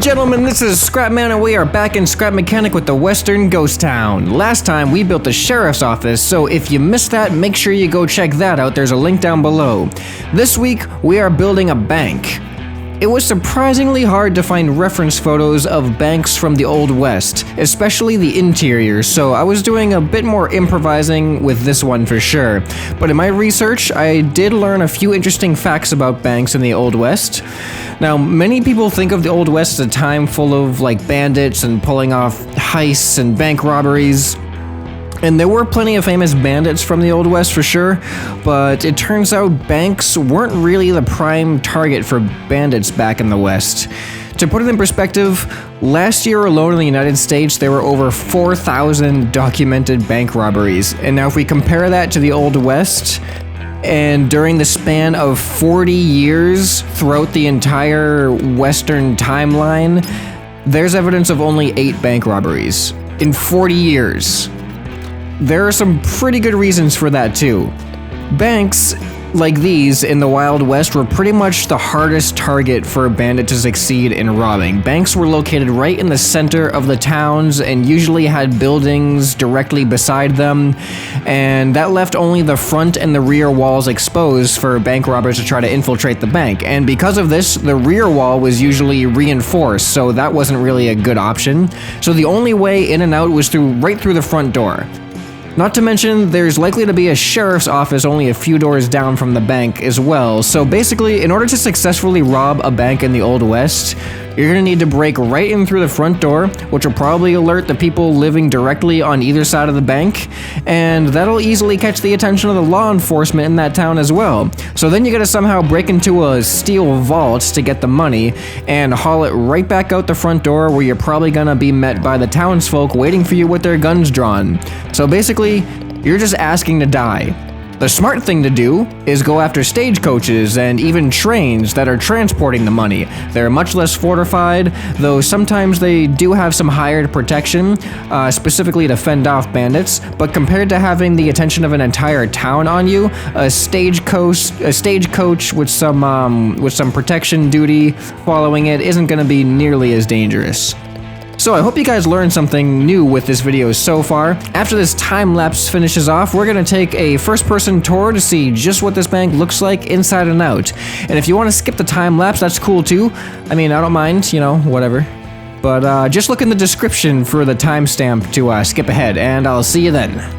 gentlemen, this is ScrapMan and we are back in Scrap Mechanic with the Western Ghost Town. Last time we built the sheriff's office, so if you missed that, make sure you go check that out. There's a link down below. This week, we are building a bank. It was surprisingly hard to find reference photos of banks from the Old West, especially the interior, so I was doing a bit more improvising with this one for sure. But in my research, I did learn a few interesting facts about banks in the Old West. Now, many people think of the Old West as a time full of bandits and pulling off heists and bank robberies. And there were plenty of famous bandits from the Old West for sure, but it turns out banks weren't really the prime target for bandits back in the West. To put it in perspective, last year alone in the United States, there were over 4,000 documented bank robberies. And now if we compare that to the Old West, and during the span of 40 years throughout the entire Western timeline, there's evidence of only 8 bank robberies in 40 years. There are some pretty good reasons for that too. Banks like these in the Wild West were pretty much the hardest target for a bandit to succeed in robbing. Banks were located right in the center of the towns and usually had buildings directly beside them, and that left only the front and the rear walls exposed for bank robbers to try to infiltrate the bank. And because of this, the rear wall was usually reinforced, so that wasn't really a good option. So the only way in and out was right through the front door. Not to mention, there's likely to be a sheriff's office only a few doors down from the bank as well. So basically, in order to successfully rob a bank in the Old West, you're gonna need to break right in through the front door, which will probably alert the people living directly on either side of the bank, and that'll easily catch the attention of the law enforcement in that town as well. So then you gotta somehow break into a steel vault to get the money, and haul it right back out the front door where you're probably gonna be met by the townsfolk waiting for you with their guns drawn. So basically, you're just asking to die. The smart thing to do is go after stagecoaches and even trains that are transporting the money. They're much less fortified, though sometimes they do have some hired protection, specifically to fend off bandits, but compared to having the attention of an entire town on you, a stagecoach with some protection duty following it isn't going to be nearly as dangerous. So I hope you guys learned something new with this video so far. After this time-lapse finishes off, we're gonna take a first-person tour to see just what this bank looks like inside and out. And if you wanna skip the time-lapse, that's cool too. I mean, I don't mind, whatever. But just look in the description for the timestamp to skip ahead, and I'll see you then.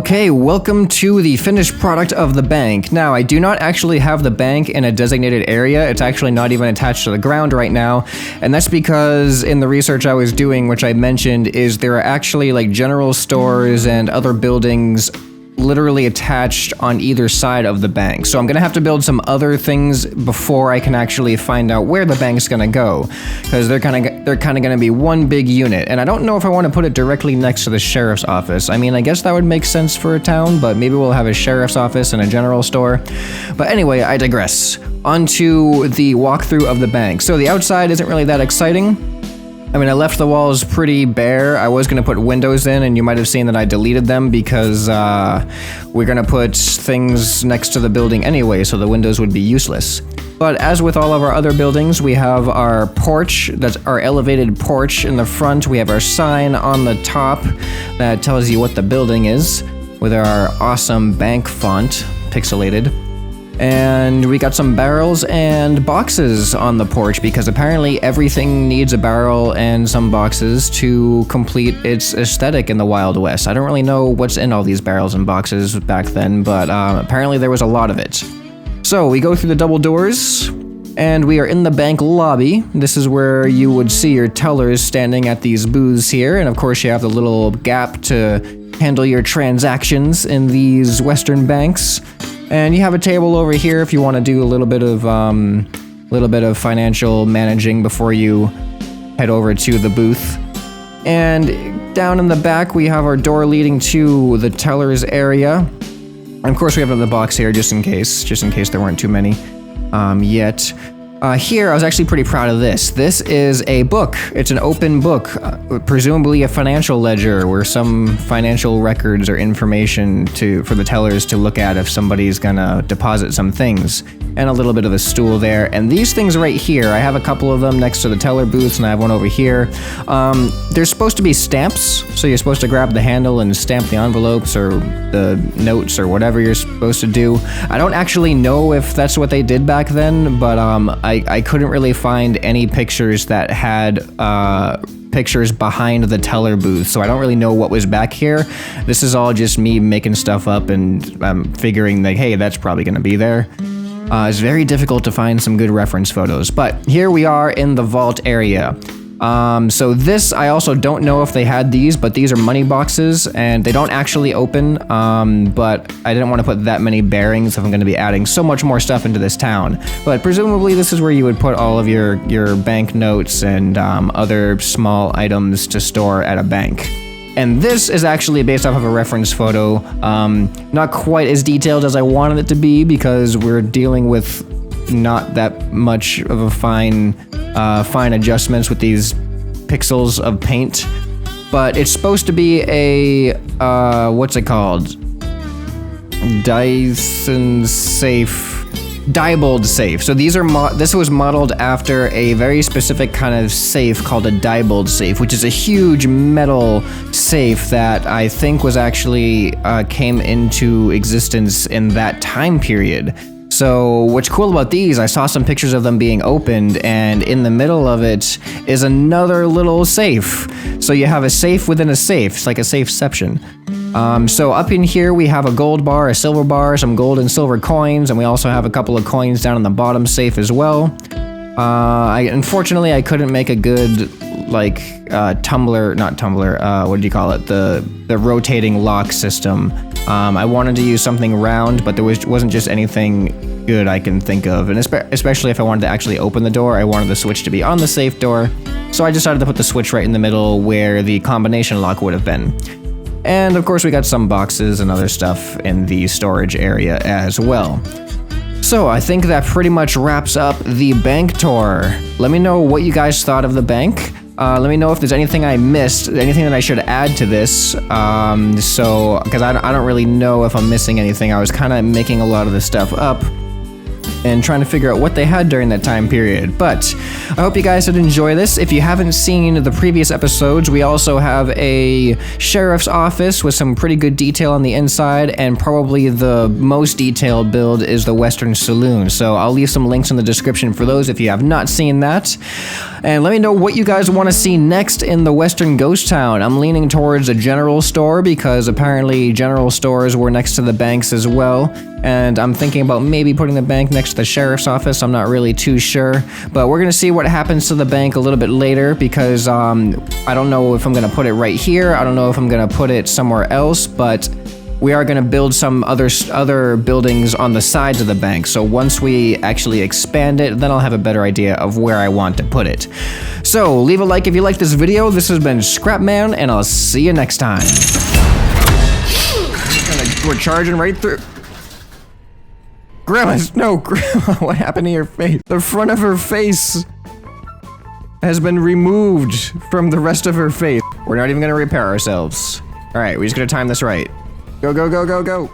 Okay, welcome to the finished product of the bank. Now, I do not actually have the bank in a designated area. It's actually not even attached to the ground right now, and that's because in the research I was doing, which I mentioned, is there are actually like general stores and other buildings literally attached on either side of the bank. So I'm gonna have to build some other things before I can actually find out where the bank's gonna go, because they're kind of gonna be one big unit. And I don't know if I want to put it directly next to the sheriff's office. I mean, I guess that would make sense for a town, but maybe we'll have a sheriff's office and a general store. But anyway, I digress. Onto the walkthrough of the bank. So the outside isn't really that exciting. I mean, I left the walls pretty bare. I was gonna put windows in, and you might have seen that I deleted them because we're gonna put things next to the building anyway, so the windows would be useless. But as with all of our other buildings, we have our porch, that's our elevated porch in the front. We have our sign on the top that tells you what the building is, with our awesome bank font, pixelated. And we got some barrels and boxes on the porch because apparently everything needs a barrel and some boxes to complete its aesthetic in the Wild West. I don't really know what's in all these barrels and boxes back then, but apparently there was a lot of it. So we go through the double doors, and we are in the bank lobby. This is where you would see your tellers standing at these booths here, and of course you have the little gap to handle your transactions in these Western banks. And you have a table over here if you want to do a little bit of financial managing before you head over to the booth. And down in the back, we have our door leading to the teller's area. And of course, we have another box here just in case there weren't too many yet. Here, I was actually pretty proud of this. This is a book. It's an open book, presumably a financial ledger where some financial records or information for the tellers to look at if somebody's gonna deposit some things. And a little bit of a stool there. And these things right here, I have a couple of them next to the teller booths, and I have one over here. They're supposed to be stamps, so you're supposed to grab the handle and stamp the envelopes or the notes or whatever you're supposed to do. I don't actually know if that's what they did back then, but I couldn't really find any pictures that had pictures behind the teller booth, so I don't really know what was back here. This is all just me making stuff up and figuring like, hey, that's probably gonna be there. It's very difficult to find some good reference photos, but here we are in the vault area. So this, I also don't know if they had these, but these are money boxes, and they don't actually open, but I didn't want to put that many bearings if I'm going to be adding so much more stuff into this town. But presumably this is where you would put all of your bank notes and other small items to store at a bank. And this is actually based off of a reference photo, not quite as detailed as I wanted it to be because we're dealing with not that much of a fine adjustments with these pixels of paint, but it's supposed to be a what's it called? Diebold safe. So these are this was modeled after a very specific kind of safe called a Diebold safe, which is a huge metal safe that I think was actually came into existence in that time period. So what's cool about these, I saw some pictures of them being opened, and in the middle of it is another little safe. So you have a safe within a safe. It's like a safeception. So up in here we have a gold bar, a silver bar, some gold and silver coins, and we also have a couple of coins down in the bottom safe as well. Unfortunately I couldn't make a good what do you call it? The rotating lock system. I wanted to use something round, but there wasn't just anything good I can think of, and especially if I wanted to actually open the door, I wanted the switch to be on the safe door, so I decided to put the switch right in the middle where the combination lock would have been. And of course we got some boxes and other stuff in the storage area as well. So I think that pretty much wraps up the bank tour. Let me know what you guys thought of the bank. Let me know if there's anything I missed, anything that I should add to this. Because I don't really know if I'm missing anything. I was kind of making a lot of this stuff up. and trying to figure out what they had during that time period. But I hope you guys did enjoy this. If you haven't seen the previous episodes, we also have a sheriff's office with some pretty good detail on the inside, and probably the most detailed build is the Western Saloon. So I'll leave some links in the description for those if you have not seen that. And let me know what you guys want to see next in the Western Ghost Town. I'm leaning towards a general store because apparently general stores were next to the banks as well. And I'm thinking about maybe putting the bank next to the sheriff's office. I'm not really too sure, but we're gonna see what happens to the bank a little bit later because I don't know if I'm gonna put it right here. I don't know if I'm gonna put it somewhere else, but we are gonna build some other buildings on the sides of the bank. So once we actually expand it, then I'll have a better idea of where I want to put it. So leave a like if you like this video. This has been ScrapMan, and I'll see you next time. We're charging right through. Grandma, what happened to your face? The front of her face has been removed from the rest of her face. We're not even gonna repair ourselves. All right, we're just gonna time this right. Go, go, go, go, go.